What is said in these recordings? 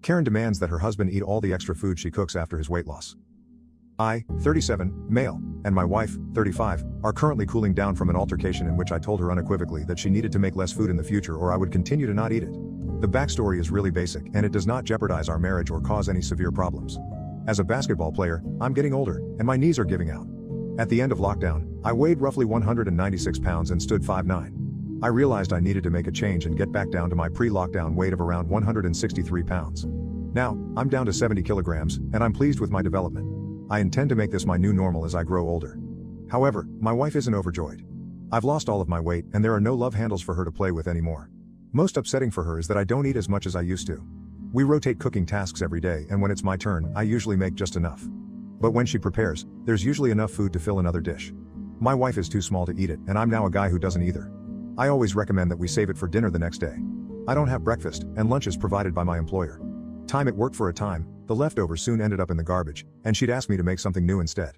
Karen demands that her husband eat all the extra food she cooks after his weight loss. I, 37, male, and my wife, 35, are currently cooling down from an altercation in which I told her unequivocally that she needed to make less food in the future or I would continue to not eat it. The backstory is really basic and it does not jeopardize our marriage or cause any severe problems. As a basketball player, I'm getting older, and my knees are giving out. At the end of lockdown, I weighed roughly 196 pounds and stood 5'9". I realized I needed to make a change and get back down to my pre-lockdown weight of around 163 pounds. Now, I'm down to 70 kilograms, and I'm pleased with my development. I intend to make this my new normal as I grow older. However, my wife isn't overjoyed. I've lost all of my weight and there are no love handles for her to play with anymore. Most upsetting for her is that I don't eat as much as I used to. We rotate cooking tasks every day and when it's my turn, I usually make just enough. But when she prepares, there's usually enough food to fill another dish. My wife is too small to eat it and I'm now a guy who doesn't either. I always recommend that we save it for dinner the next day. I don't have breakfast, and lunch is provided by my employer. Time at work for a time, the leftovers soon ended up in the garbage, and she'd ask me to make something new instead.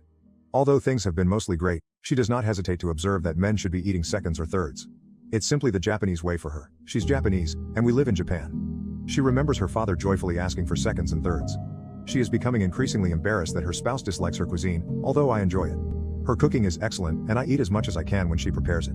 Although things have been mostly great, she does not hesitate to observe that men should be eating seconds or thirds. It's simply the Japanese way for her. She's Japanese, and we live in Japan. She remembers her father joyfully asking for seconds and thirds. She is becoming increasingly embarrassed that her spouse dislikes her cuisine, although I enjoy it. Her cooking is excellent, and I eat as much as I can when she prepares it.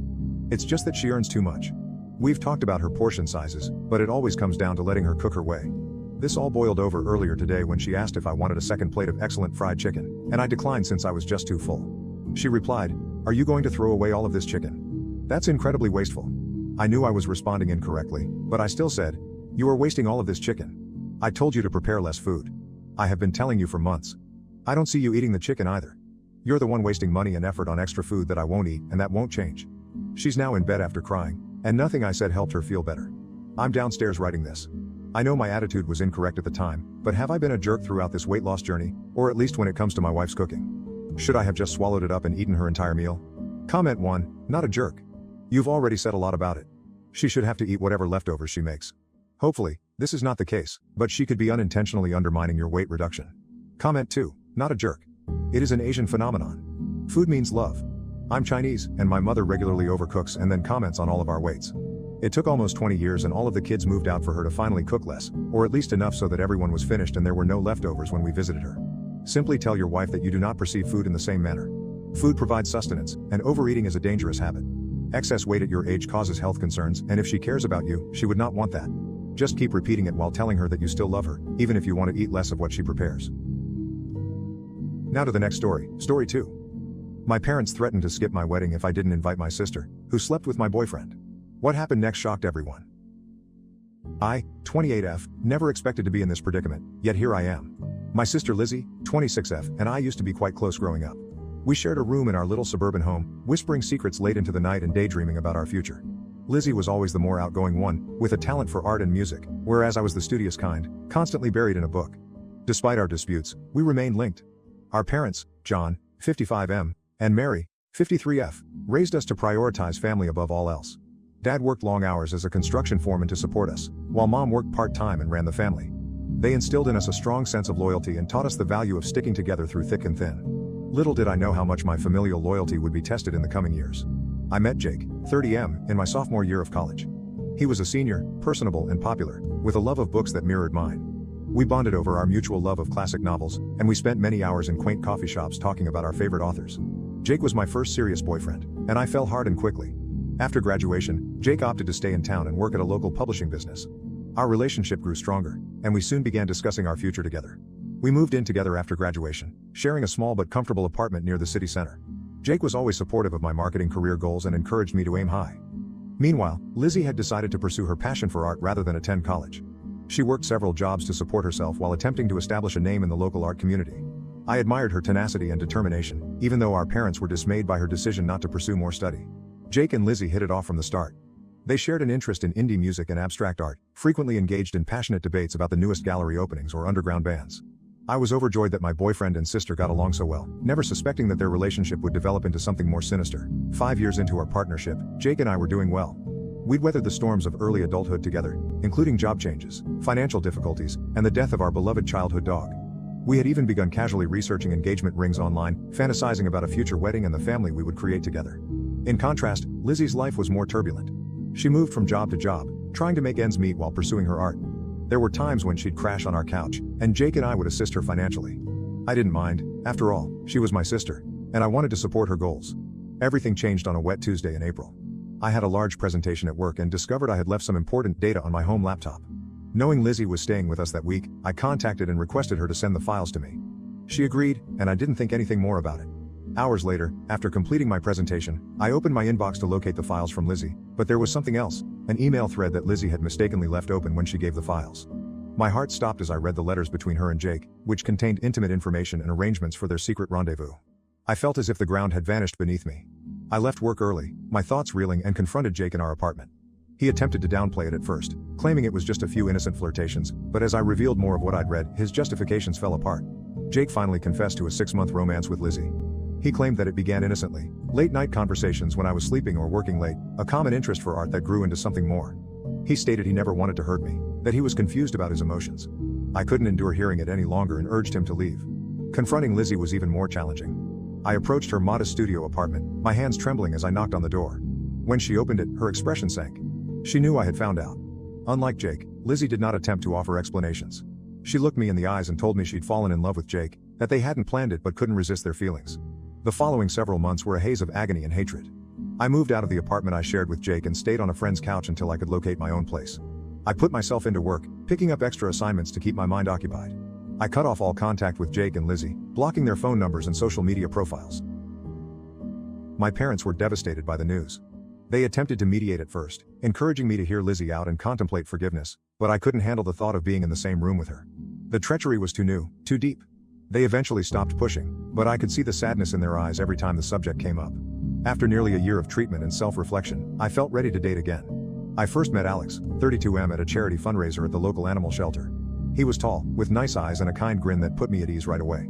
It's just that she earns too much. We've talked about her portion sizes, but it always comes down to letting her cook her way. This all boiled over earlier today when she asked if I wanted a second plate of excellent fried chicken, and I declined since I was just too full. She replied, "Are you going to throw away all of this chicken? That's incredibly wasteful." I knew I was responding incorrectly, but I still said, "You are wasting all of this chicken. I told you to prepare less food. I have been telling you for months. I don't see you eating the chicken either. You're the one wasting money and effort on extra food that I won't eat, and that won't change." She's now in bed after crying, and nothing I said helped her feel better. I'm downstairs writing this. I know my attitude was incorrect at the time, but have I been a jerk throughout this weight loss journey, or at least when it comes to my wife's cooking? Should I have just swallowed it up and eaten her entire meal? Comment 1, not a jerk. You've already said a lot about it. She should have to eat whatever leftovers she makes. Hopefully, this is not the case, but she could be unintentionally undermining your weight reduction. Comment 2, not a jerk. It is an Asian phenomenon. Food means love. I'm Chinese, and my mother regularly overcooks and then comments on all of our weights. It took almost 20 years and all of the kids moved out for her to finally cook less, or at least enough so that everyone was finished and there were no leftovers when we visited her. Simply tell your wife that you do not perceive food in the same manner. Food provides sustenance, and overeating is a dangerous habit. Excess weight at your age causes health concerns, and if she cares about you, she would not want that. Just keep repeating it while telling her that you still love her, even if you want to eat less of what she prepares. Now to the next story, story 2. My parents threatened to skip my wedding if I didn't invite my sister, who slept with my boyfriend. What happened next shocked everyone. I, 28F, never expected to be in this predicament, yet here I am. My sister Lizzie, 26F, and I used to be quite close growing up. We shared a room in our little suburban home, whispering secrets late into the night and daydreaming about our future. Lizzie was always the more outgoing one, with a talent for art and music, whereas I was the studious kind, constantly buried in a book. Despite our disputes, we remained linked. Our parents, John, 55M, and Mary, 53F, raised us to prioritize family above all else. Dad worked long hours as a construction foreman to support us, while Mom worked part-time and ran the family. They instilled in us a strong sense of loyalty and taught us the value of sticking together through thick and thin. Little did I know how much my familial loyalty would be tested in the coming years. I met Jake, 30M, in my sophomore year of college. He was a senior, personable and popular, with a love of books that mirrored mine. We bonded over our mutual love of classic novels, and we spent many hours in quaint coffee shops talking about our favorite authors. Jake was my first serious boyfriend, and I fell hard and quickly. After graduation, Jake opted to stay in town and work at a local publishing business. Our relationship grew stronger, and we soon began discussing our future together. We moved in together after graduation, sharing a small but comfortable apartment near the city center. Jake was always supportive of my marketing career goals and encouraged me to aim high. Meanwhile, Lizzie had decided to pursue her passion for art rather than attend college. She worked several jobs to support herself while attempting to establish a name in the local art community. I admired her tenacity and determination, even though our parents were dismayed by her decision not to pursue more study. Jake and Lizzie hit it off from the start. They shared an interest in indie music and abstract art, frequently engaged in passionate debates about the newest gallery openings or underground bands. I was overjoyed that my boyfriend and sister got along so well, never suspecting that their relationship would develop into something more sinister. 5 years into our partnership, Jake and I were doing well. We'd weathered the storms of early adulthood together, including job changes, financial difficulties, and the death of our beloved childhood dog. We had even begun casually researching engagement rings online, fantasizing about a future wedding and the family we would create together. In contrast, Lizzie's life was more turbulent. She moved from job to job, trying to make ends meet while pursuing her art. There were times when she'd crash on our couch, and Jake and I would assist her financially. I didn't mind, after all, she was my sister, and I wanted to support her goals. Everything changed on a wet Tuesday in April. I had a large presentation at work and discovered I had left some important data on my home laptop. Knowing Lizzie was staying with us that week, I contacted and requested her to send the files to me. She agreed, and I didn't think anything more about it. Hours later, after completing my presentation, I opened my inbox to locate the files from Lizzie, but there was something else, an email thread that Lizzie had mistakenly left open when she gave the files. My heart stopped as I read the letters between her and Jake, which contained intimate information and arrangements for their secret rendezvous. I felt as if the ground had vanished beneath me. I left work early, my thoughts reeling, and confronted Jake in our apartment. He attempted to downplay it at first, claiming it was just a few innocent flirtations, but as I revealed more of what I'd read, his justifications fell apart. Jake finally confessed to a 6-month romance with Lizzie. He claimed that it began innocently, late-night conversations when I was sleeping or working late, a common interest for art that grew into something more. He stated he never wanted to hurt me, that he was confused about his emotions. I couldn't endure hearing it any longer and urged him to leave. Confronting Lizzie was even more challenging. I approached her modest studio apartment, my hands trembling as I knocked on the door. When she opened it, her expression sank. She knew I had found out. Unlike Jake, Lizzie did not attempt to offer explanations. She looked me in the eyes and told me she'd fallen in love with Jake, that they hadn't planned it but couldn't resist their feelings. The following several months were a haze of agony and hatred. I moved out of the apartment I shared with Jake and stayed on a friend's couch until I could locate my own place. I put myself into work, picking up extra assignments to keep my mind occupied. I cut off all contact with Jake and Lizzie, blocking their phone numbers and social media profiles. My parents were devastated by the news. They attempted to mediate at first, encouraging me to hear Lizzie out and contemplate forgiveness, but I couldn't handle the thought of being in the same room with her. The treachery was too new, too deep. They eventually stopped pushing, but I could see the sadness in their eyes every time the subject came up. After nearly a year of treatment and self-reflection, I felt ready to date again. I first met Alex, 32M, at a charity fundraiser at the local animal shelter. He was tall, with nice eyes and a kind grin that put me at ease right away.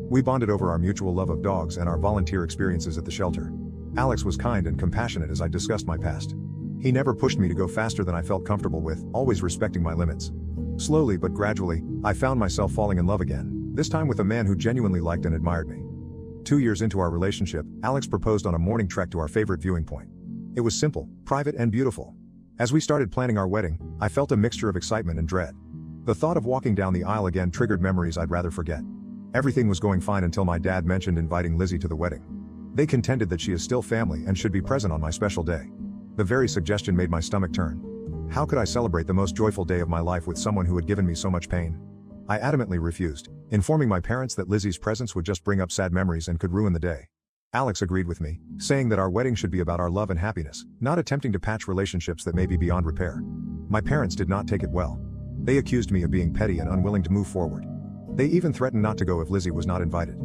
We bonded over our mutual love of dogs and our volunteer experiences at the shelter. Alex was kind and compassionate as I discussed my past. He never pushed me to go faster than I felt comfortable with, always respecting my limits. Slowly but gradually, I found myself falling in love again. This time with a man who genuinely liked and admired me. 2 years into our relationship, Alex proposed on a morning trek to our favorite viewing point. It was simple, private, and beautiful. As we started planning our wedding, I felt a mixture of excitement and dread. The thought of walking down the aisle again triggered memories I'd rather forget. Everything was going fine until my dad mentioned inviting Lizzie to the wedding. They contended that she is still family and should be present on my special day. The very suggestion made my stomach turn. How could I celebrate the most joyful day of my life with someone who had given me so much pain? I adamantly refused, informing my parents that Lizzie's presence would just bring up sad memories and could ruin the day. Alex agreed with me, saying that our wedding should be about our love and happiness, not attempting to patch relationships that may be beyond repair. My parents did not take it well. They accused me of being petty and unwilling to move forward. They even threatened not to go if Lizzie was not invited.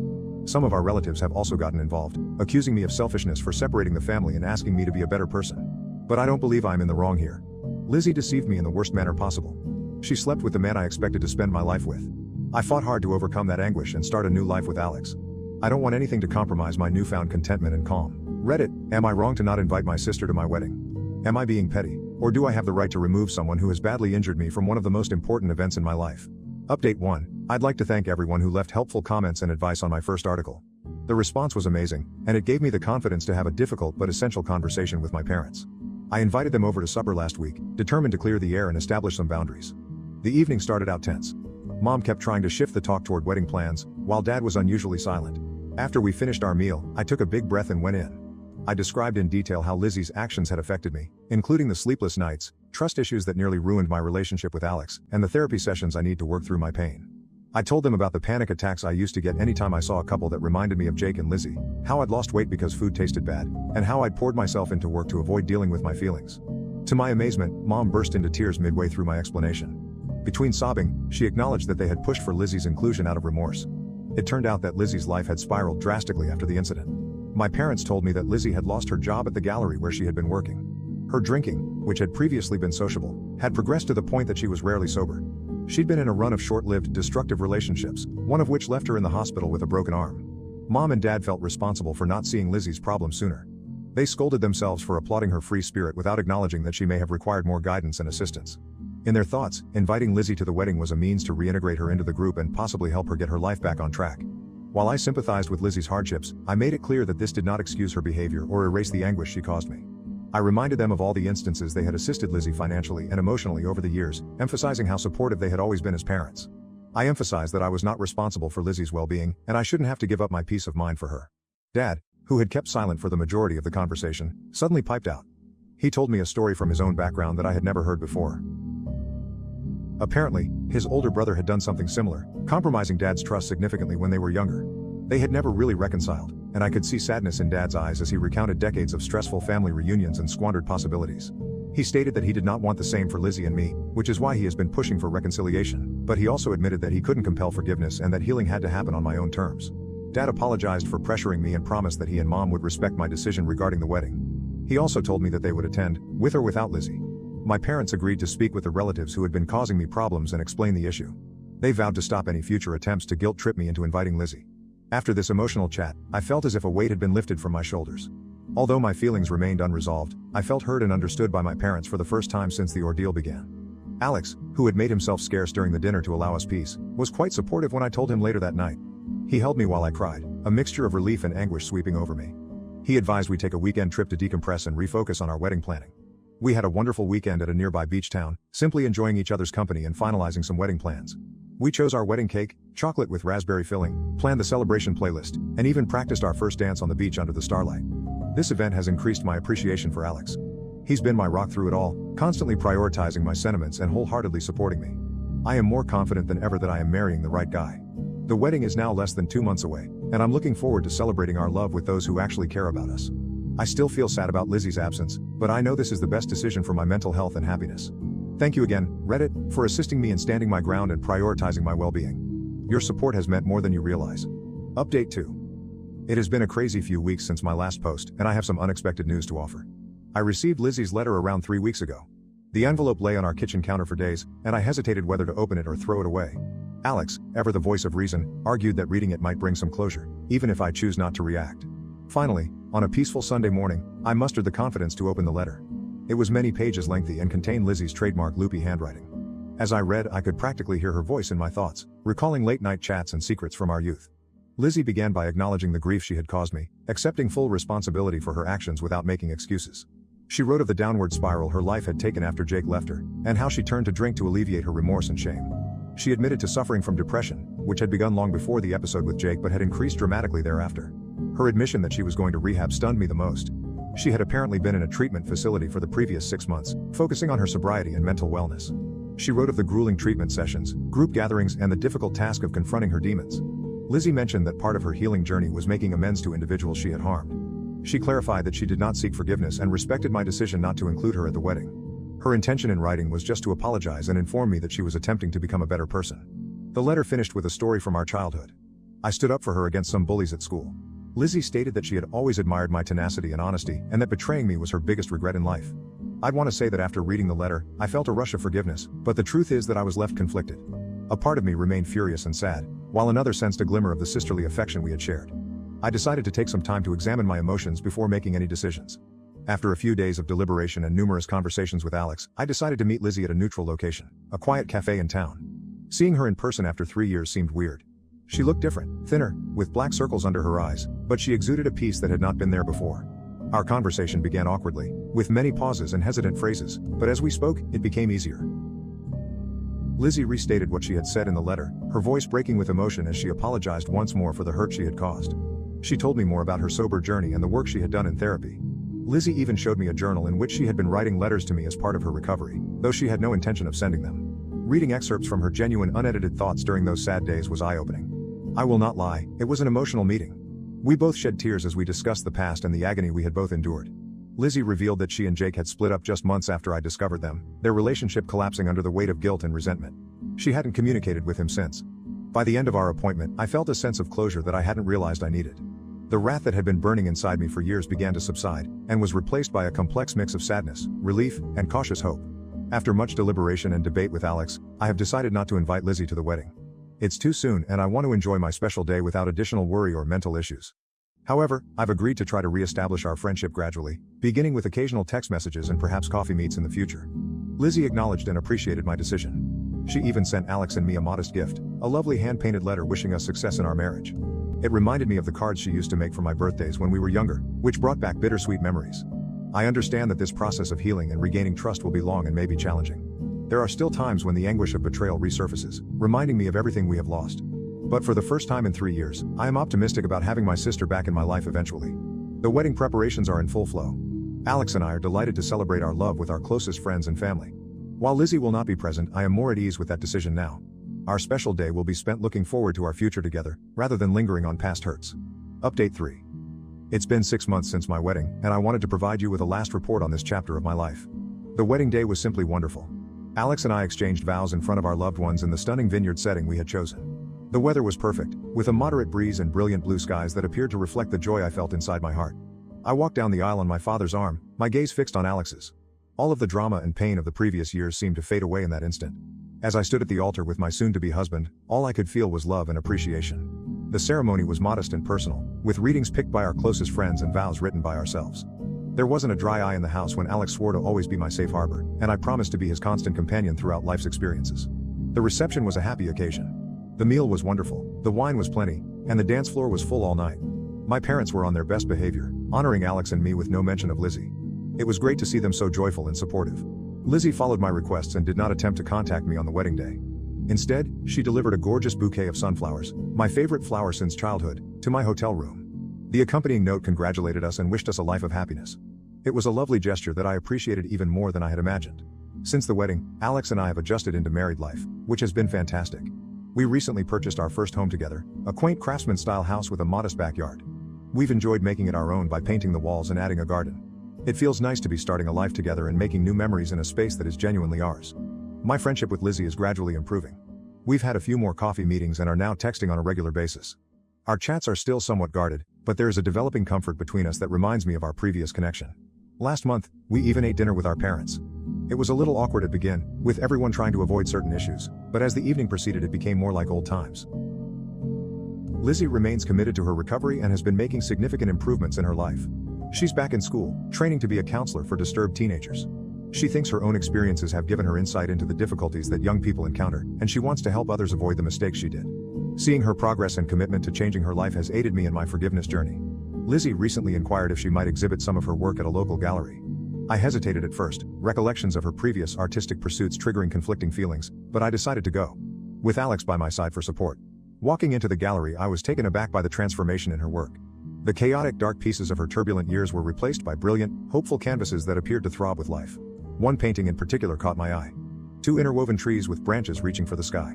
Some of our relatives have also gotten involved, accusing me of selfishness for separating the family and asking me to be a better person. But I don't believe I'm in the wrong here. Lizzie deceived me in the worst manner possible. She slept with the man I expected to spend my life with. I fought hard to overcome that anguish and start a new life with Alex. I don't want anything to compromise my newfound contentment and calm. Reddit, am I wrong to not invite my sister to my wedding? Am I being petty, or do I have the right to remove someone who has badly injured me from one of the most important events in my life? Update 1. I'd like to thank everyone who left helpful comments and advice on my first article. The response was amazing, and it gave me the confidence to have a difficult but essential conversation with my parents. I invited them over to supper last week, determined to clear the air and establish some boundaries. The evening started out tense. Mom kept trying to shift the talk toward wedding plans, while Dad was unusually silent. After we finished our meal, I took a big breath and went in. I described in detail how Lizzie's actions had affected me, including the sleepless nights, trust issues that nearly ruined my relationship with Alex, and the therapy sessions I need to work through my pain. I told them about the panic attacks I used to get anytime I saw a couple that reminded me of Jake and Lizzie, how I'd lost weight because food tasted bad, and how I'd poured myself into work to avoid dealing with my feelings. To my amazement, Mom burst into tears midway through my explanation. Between sobbing, she acknowledged that they had pushed for Lizzie's inclusion out of remorse. It turned out that Lizzie's life had spiraled drastically after the incident. My parents told me that Lizzie had lost her job at the gallery where she had been working. Her drinking, which had previously been sociable, had progressed to the point that she was rarely sober. She'd been in a run of short-lived, destructive relationships, one of which left her in the hospital with a broken arm. Mom and Dad felt responsible for not seeing Lizzie's problem sooner. They scolded themselves for applauding her free spirit without acknowledging that she may have required more guidance and assistance. In their thoughts, inviting Lizzie to the wedding was a means to reintegrate her into the group and possibly help her get her life back on track. While I sympathized with Lizzie's hardships, I made it clear that this did not excuse her behavior or erase the anguish she caused me. I reminded them of all the instances they had assisted Lizzie financially and emotionally over the years, emphasizing how supportive they had always been as parents. I emphasized that I was not responsible for Lizzie's well-being, and I shouldn't have to give up my peace of mind for her. Dad, who had kept silent for the majority of the conversation, suddenly piped out. He told me a story from his own background that I had never heard before. Apparently, his older brother had done something similar, compromising Dad's trust significantly when they were younger. They had never really reconciled, and I could see sadness in Dad's eyes as he recounted decades of stressful family reunions and squandered possibilities. He stated that he did not want the same for Lizzie and me, which is why he has been pushing for reconciliation, but he also admitted that he couldn't compel forgiveness and that healing had to happen on my own terms. Dad apologized for pressuring me and promised that he and Mom would respect my decision regarding the wedding. He also told me that they would attend, with or without Lizzie. My parents agreed to speak with the relatives who had been causing me problems and explain the issue. They vowed to stop any future attempts to guilt trip me into inviting Lizzie. After this emotional chat, I felt as if a weight had been lifted from my shoulders. Although my feelings remained unresolved, I felt heard and understood by my parents for the first time since the ordeal began. Alex, who had made himself scarce during the dinner to allow us peace, was quite supportive when I told him later that night. He held me while I cried, a mixture of relief and anguish sweeping over me. He advised we take a weekend trip to decompress and refocus on our wedding planning. We had a wonderful weekend at a nearby beach town, simply enjoying each other's company and finalizing some wedding plans. We chose our wedding cake, chocolate with raspberry filling, planned the celebration playlist, and even practiced our first dance on the beach under the starlight. This event has increased my appreciation for Alex. He's been my rock through it all, constantly prioritizing my sentiments and wholeheartedly supporting me. I am more confident than ever that I am marrying the right guy. The wedding is now less than 2 months away, and I'm looking forward to celebrating our love with those who actually care about us. I still feel sad about Lizzie's absence, but I know this is the best decision for my mental health and happiness. Thank you again, Reddit, for assisting me in standing my ground and prioritizing my well-being. Your support has meant more than you realize. Update 2. It has been a crazy few weeks since my last post, and I have some unexpected news to offer. I received Lizzie's letter around 3 weeks ago. The envelope lay on our kitchen counter for days, and I hesitated whether to open it or throw it away. Alex, ever the voice of reason, argued that reading it might bring some closure, even if I choose not to react. Finally, on a peaceful Sunday morning, I mustered the confidence to open the letter. It was many pages lengthy and contained Lizzie's trademark loopy handwriting. As I read, I could practically hear her voice in my thoughts, recalling late-night chats and secrets from our youth. Lizzie began by acknowledging the grief she had caused me, accepting full responsibility for her actions without making excuses. She wrote of the downward spiral her life had taken after Jake left her, and how she turned to drink to alleviate her remorse and shame. She admitted to suffering from depression, which had begun long before the episode with Jake but had increased dramatically thereafter. Her admission that she was going to rehab stunned me the most. She had apparently been in a treatment facility for the previous 6 months, focusing on her sobriety and mental wellness. She wrote of the grueling treatment sessions, group gatherings, and the difficult task of confronting her demons. Lizzie mentioned that part of her healing journey was making amends to individuals she had harmed. She clarified that she did not seek forgiveness and respected my decision not to include her at the wedding. Her intention in writing was just to apologize and inform me that she was attempting to become a better person. The letter finished with a story from our childhood. I stood up for her against some bullies at school. Lizzie stated that she had always admired my tenacity and honesty, and that betraying me was her biggest regret in life. I'd want to say that after reading the letter, I felt a rush of forgiveness, but the truth is that I was left conflicted. A part of me remained furious and sad, while another sensed a glimmer of the sisterly affection we had shared. I decided to take some time to examine my emotions before making any decisions. After a few days of deliberation and numerous conversations with Alex, I decided to meet Lizzie at a neutral location, a quiet cafe in town. Seeing her in person after 3 years seemed weird. She looked different, thinner, with black circles under her eyes, but she exuded a peace that had not been there before. Our conversation began awkwardly, with many pauses and hesitant phrases, but as we spoke, it became easier. Lizzie restated what she had said in the letter, her voice breaking with emotion as she apologized once more for the hurt she had caused. She told me more about her sober journey and the work she had done in therapy. Lizzie even showed me a journal in which she had been writing letters to me as part of her recovery, though she had no intention of sending them. Reading excerpts from her genuine unedited thoughts during those sad days was eye-opening. I will not lie, it was an emotional meeting. We both shed tears as we discussed the past and the agony we had both endured. Lizzie revealed that she and Jake had split up just months after I discovered them, their relationship collapsing under the weight of guilt and resentment. She hadn't communicated with him since. By the end of our appointment, I felt a sense of closure that I hadn't realized I needed. The wrath that had been burning inside me for years began to subside, and was replaced by a complex mix of sadness, relief, and cautious hope. After much deliberation and debate with Alex, I have decided not to invite Lizzie to the wedding. It's too soon and I want to enjoy my special day without additional worry or mental issues. However, I've agreed to try to re-establish our friendship gradually, beginning with occasional text messages and perhaps coffee meets in the future. Lizzie acknowledged and appreciated my decision. She even sent Alex and me a modest gift, a lovely hand-painted letter wishing us success in our marriage. It reminded me of the cards she used to make for my birthdays when we were younger, which brought back bittersweet memories. I understand that this process of healing and regaining trust will be long and may be challenging. There are still times when the anguish of betrayal resurfaces, reminding me of everything we have lost. But for the first time in 3 years, I am optimistic about having my sister back in my life eventually. The wedding preparations are in full flow. Alex and I are delighted to celebrate our love with our closest friends and family. While Lizzie will not be present, I am more at ease with that decision now. Our special day will be spent looking forward to our future together, rather than lingering on past hurts. Update 3. It's been 6 months since my wedding, and I wanted to provide you with a last report on this chapter of my life. The wedding day was simply wonderful. Alex and I exchanged vows in front of our loved ones in the stunning vineyard setting we had chosen. The weather was perfect, with a moderate breeze and brilliant blue skies that appeared to reflect the joy I felt inside my heart. I walked down the aisle on my father's arm, my gaze fixed on Alex's. All of the drama and pain of the previous years seemed to fade away in that instant. As I stood at the altar with my soon-to-be husband, all I could feel was love and appreciation. The ceremony was modest and personal, with readings picked by our closest friends and vows written by ourselves. There wasn't a dry eye in the house when Alex swore to always be my safe harbor, and I promised to be his constant companion throughout life's experiences. The reception was a happy occasion. The meal was wonderful, the wine was plenty, and the dance floor was full all night. My parents were on their best behavior, honoring Alex and me with no mention of Lizzie. It was great to see them so joyful and supportive. Lizzie followed my requests and did not attempt to contact me on the wedding day. Instead, she delivered a gorgeous bouquet of sunflowers, my favorite flower since childhood, to my hotel room. The accompanying note congratulated us and wished us a life of happiness. It was a lovely gesture that I appreciated even more than I had imagined. Since the wedding, Alex and I have adjusted into married life, which has been fantastic. We recently purchased our first home together, a quaint craftsman-style house with a modest backyard. We've enjoyed making it our own by painting the walls and adding a garden. It feels nice to be starting a life together and making new memories in a space that is genuinely ours. My friendship with Lizzie is gradually improving. We've had a few more coffee meetings and are now texting on a regular basis. Our chats are still somewhat guarded, but there is a developing comfort between us that reminds me of our previous connection. Last month, we even ate dinner with our parents. It was a little awkward at begin, with everyone trying to avoid certain issues, but as the evening proceeded it became more like old times. Lizzie remains committed to her recovery and has been making significant improvements in her life. She's back in school, training to be a counselor for disturbed teenagers. She thinks her own experiences have given her insight into the difficulties that young people encounter, and she wants to help others avoid the mistakes she did. Seeing her progress and commitment to changing her life has aided me in my forgiveness journey. Lizzie recently inquired if she might exhibit some of her work at a local gallery. I hesitated at first, recollections of her previous artistic pursuits triggering conflicting feelings, but I decided to go. With Alex by my side for support. Walking into the gallery, I was taken aback by the transformation in her work. The chaotic, dark pieces of her turbulent years were replaced by brilliant, hopeful canvases that appeared to throb with life. One painting in particular caught my eye. 2 interwoven trees with branches reaching for the sky.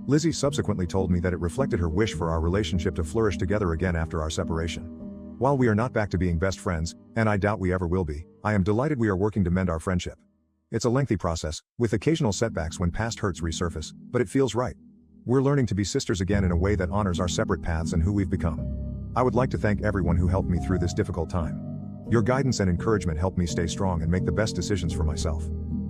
Lizzie subsequently told me that it reflected her wish for our relationship to flourish together again after our separation. While we are not back to being best friends, and I doubt we ever will be, I am delighted we are working to mend our friendship. It's a lengthy process, with occasional setbacks when past hurts resurface, but it feels right. We're learning to be sisters again in a way that honors our separate paths and who we've become. I would like to thank everyone who helped me through this difficult time. Your guidance and encouragement helped me stay strong and make the best decisions for myself.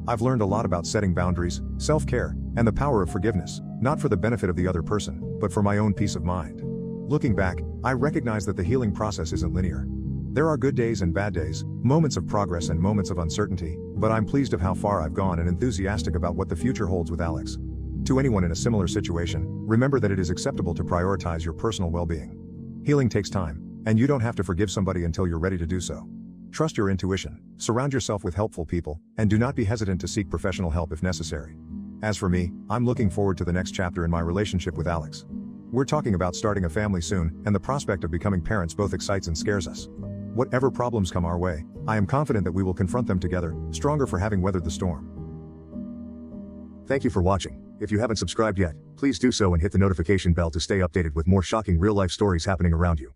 I've learned a lot about setting boundaries, self-care, and the power of forgiveness, not for the benefit of the other person, but for my own peace of mind. Looking back, I recognize that the healing process isn't linear. There are good days and bad days, moments of progress and moments of uncertainty, but I'm pleased of how far I've gone and enthusiastic about what the future holds with Alex. To anyone in a similar situation, remember that it is acceptable to prioritize your personal well-being. Healing takes time, and you don't have to forgive somebody until you're ready to do so. Trust your intuition, surround yourself with helpful people, and do not be hesitant to seek professional help if necessary. As for me, I'm looking forward to the next chapter in my relationship with Alex. We're talking about starting a family soon, and the prospect of becoming parents both excites and scares us. Whatever problems come our way, I am confident that we will confront them together, stronger for having weathered the storm. Thank you for watching. If you haven't subscribed yet, please do so and hit the notification bell to stay updated with more shocking real-life stories happening around you.